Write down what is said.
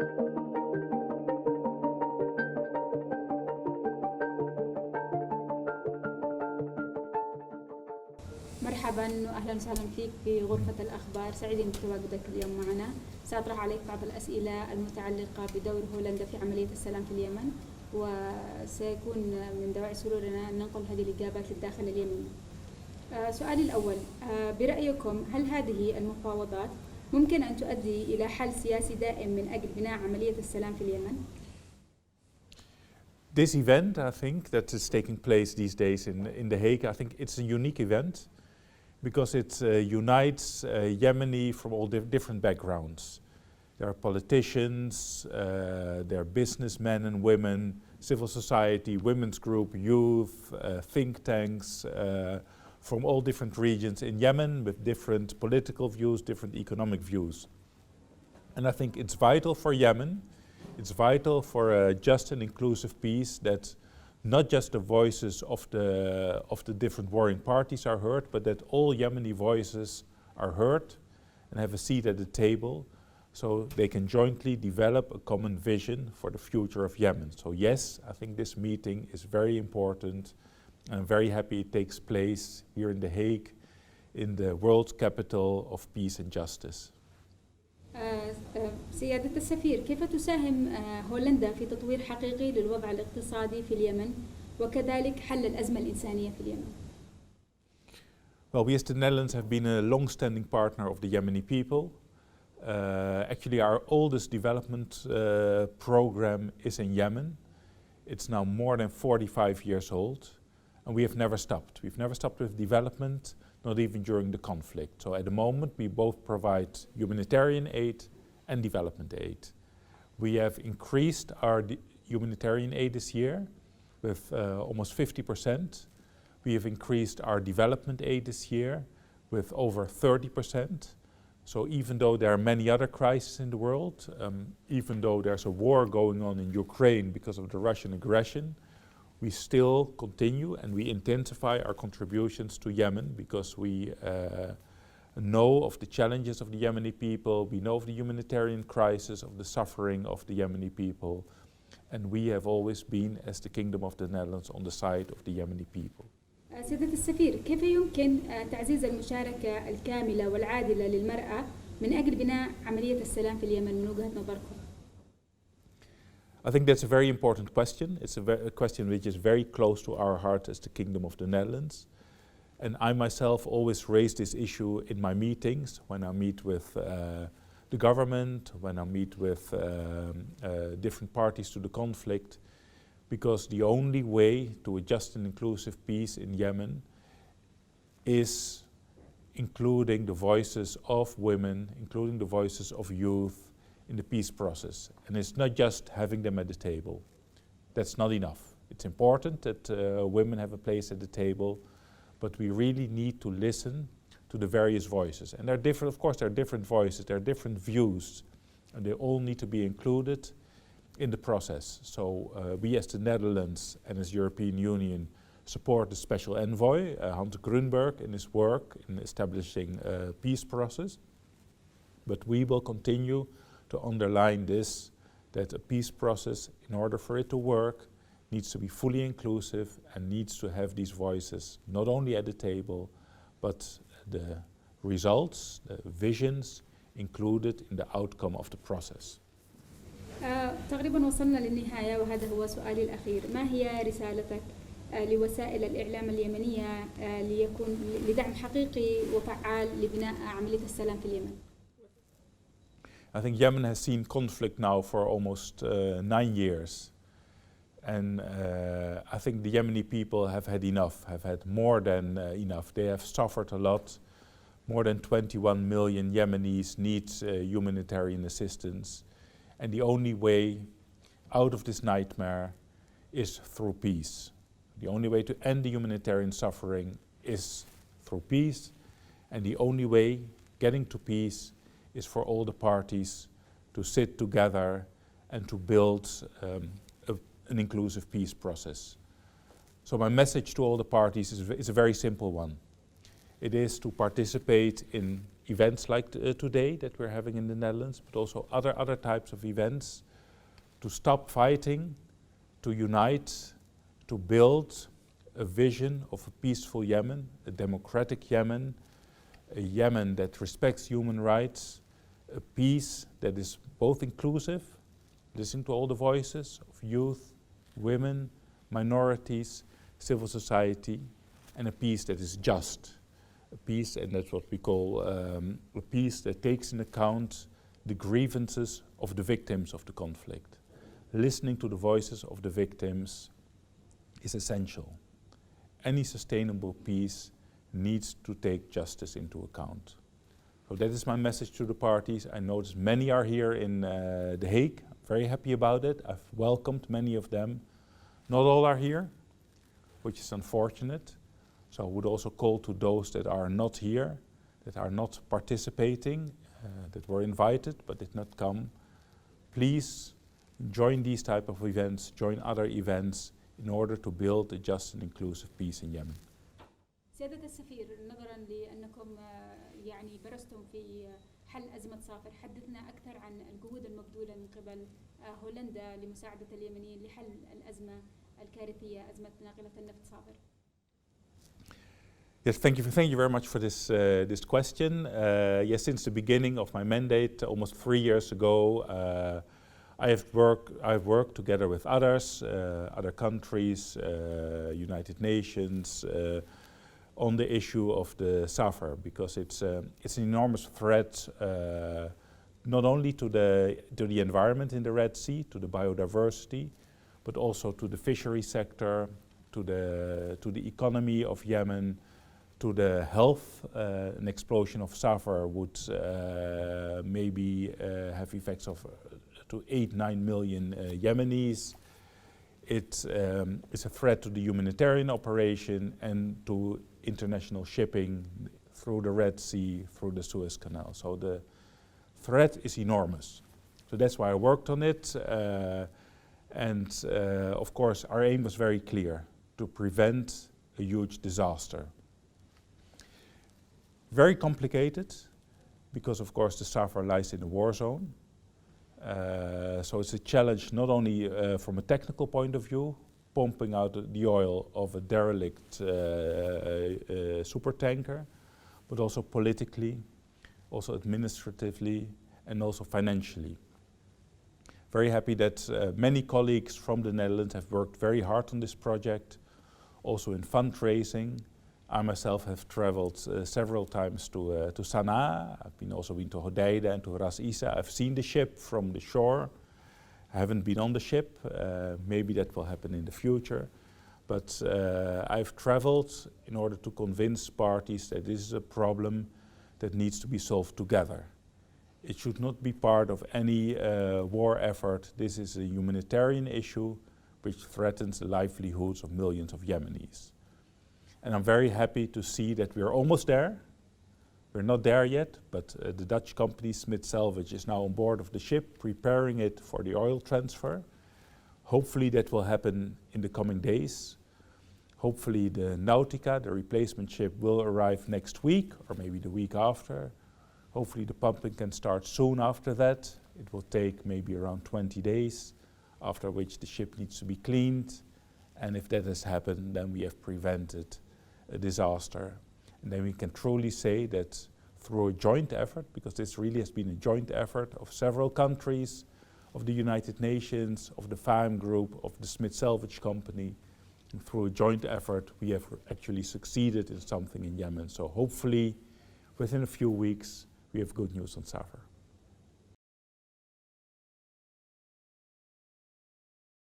مرحبا واهلا وسهلا فيك في غرفة الأخبار، سعيدين بتواجدك اليوم معنا. سأطرح عليك بعض الأسئلة المتعلقة بدور هولندا في عملية السلام في اليمن، وسيكون من دواعي سرورنا أن ننقل هذه الإجابات للداخل اليمني. سؤالي الأول، برأيكم هل هذه المفاوضات ممكن أن تؤدي إلى حل سياسي دائم من أجل بناء عملية السلام في اليمن؟ This event, I think, that is taking place these days in The Hague, I think it's a unique event because it unites Yemeni from all different backgrounds. There are politicians, there are businessmen and women, civil society, women's group, youth, think tanks, from all different regions in Yemen with different political views, different economic views. And I think it's vital for Yemen, it's vital for a just and inclusive peace that not just the voices of the different warring parties are heard, but that all Yemeni voices are heard and have a seat at the table so they can jointly develop a common vision for the future of Yemen. So yes, I think this meeting is very important. I'm very happy it takes place here in The Hague, in the world capital of peace and justice. سيادة السفير، كيف تساهم هولندا في تطوير حقيقي للوضع الاقتصادي في اليمن وكذلك حل الأزمة الإنسانية في اليمن؟ Well, we as the Netherlands have been a long-standing partner of the Yemeni people. Actually, our oldest development program is in Yemen. It's now more than 45 years old. And we have never stopped. We've never stopped with development, not even during the conflict. So at the moment, we both provide humanitarian aid and development aid. We have increased our humanitarian aid this year with almost 50%. We have increased our development aid this year with over 30%. So even though there are many other crises in the world, even though there's a war going on in Ukraine because of the Russian aggression, we still continue and we intensify our contributions to Yemen because we know of the challenges of the Yemeni people, we know of the humanitarian crisis, of the suffering of the Yemeni people, and we have always been, as the Kingdom of the Netherlands, on the side of the Yemeni people. سيادة السفير، كيف يمكن تعزيز المشاركة الكاملة والعادلة للمرأة من أجل بناء عملية السلام في اليمن من وجهة نظركم؟ I think that's a very important question. It's a question which is very close to our heart as the Kingdom of the Netherlands. And I myself always raise this issue in my meetings, when I meet with the government, when I meet with different parties to the conflict, because the only way to a just and inclusive peace in Yemen is including the voices of women, including the voices of youth, in the peace process. And it's not just having them at the table. That's not enough. It's important that women have a place at the table, but we really need to listen to the various voices. And there are different, of course, there are different voices, there are different views, and they all need to be included in the process. So we as the Netherlands and as European Union support the Special Envoy, Hans Grunberg, in his work in establishing a peace process. But we will continue to underline this, that a peace process, in order for it to work, needs to be fully inclusive and needs to have these voices not only at the table, but the results, the visions included in the outcome of the process. تقريبا وصلنا للنهاية وهذا هو سؤالي الأخير. ما هي رسالتك لوسائل الإعلام اليمنية ليكون لدعم حقيقي وفعال لبناء عملية السلام في اليمن؟ I think Yemen has seen conflict now for almost 9 years. And I think the Yemeni people have had enough, have had more than enough. They have suffered a lot. More than 21 million Yemenis need humanitarian assistance. And the only way out of this nightmare is through peace. The only way to end the humanitarian suffering is through peace. And the only way getting to peace is for all the parties to sit together and to build an inclusive peace process. So my message to all the parties is a very simple one. It is to participate in events like today that we're having in the Netherlands, but also other types of events, to stop fighting, to unite, to build a vision of a peaceful Yemen, a democratic Yemen, a Yemen that respects human rights, a peace that is both inclusive, listening to all the voices of youth, women, minorities, civil society, and a peace that is just. A peace, and that's what we call a peace that takes into account the grievances of the victims of the conflict. Listening to the voices of the victims is essential. Any sustainable peace needs to take justice into account. So that is my message to the parties. I notice many are here in The Hague. I'm very happy about it. I've welcomed many of them. Not all are here, which is unfortunate. So I would also call to those that are not here, that are not participating, that were invited but did not come. Please join these type of events, join other events in order to build a just and inclusive peace in Yemen. سيادة السفير، نظرا لأنكم يعني برزتم في حل أزمة صافر، حدثنا أكثر عن الجهود المبذولة من قبل هولندا لمساعدة اليمنيين لحل الأزمة الكارثية، أزمة ناقلة النفط صافر. Yes, thank you very much for this question. Yes, since the beginning of my mandate, almost 3 years ago, I've worked together with others, other countries, United Nations, on the issue of the Safar, because it's an enormous threat, not only to the environment in the Red Sea, to the biodiversity, but also to the fishery sector, to the economy of Yemen, to the health. An explosion of Safar would maybe have effects of to 8-9 million Yemenis. It's a threat to the humanitarian operation and to international shipping through the Red Sea, through the Suez Canal. So the threat is enormous. So that's why I worked on it. And of course, our aim was very clear, to prevent a huge disaster. Very complicated, because of course the Safar lies in a war zone. So it's a challenge not only from a technical point of view, pumping out the oil of a derelict supertanker, but also politically, also administratively, and also financially. Very happy that many colleagues from the Netherlands have worked very hard on this project, also in fundraising. I myself have traveled several times to Sana'a. I've also been to Hodeida and to Ras Isa. I've seen the ship from the shore. I haven't been on the ship. Maybe that will happen in the future. But I've traveled in order to convince parties that this is a problem that needs to be solved together. It should not be part of any war effort. This is a humanitarian issue which threatens the livelihoods of millions of Yemenis. And I'm very happy to see that we are almost there. We're not there yet, but the Dutch company Smith Salvage is now on board of the ship, preparing it for the oil transfer. Hopefully that will happen in the coming days. Hopefully the Nautica, the replacement ship, will arrive next week or maybe the week after. Hopefully the pumping can start soon after that. It will take maybe around 20 days, after which the ship needs to be cleaned. And if that has happened, then we have prevented a disaster. And then we can truly say that through a joint effort, because this really has been a joint effort of several countries, of the United Nations, of the FAM group, of the Smith Salvage Company, and through a joint effort, we have actually succeeded in something in Yemen. So hopefully, within a few weeks, we have good news on Safar.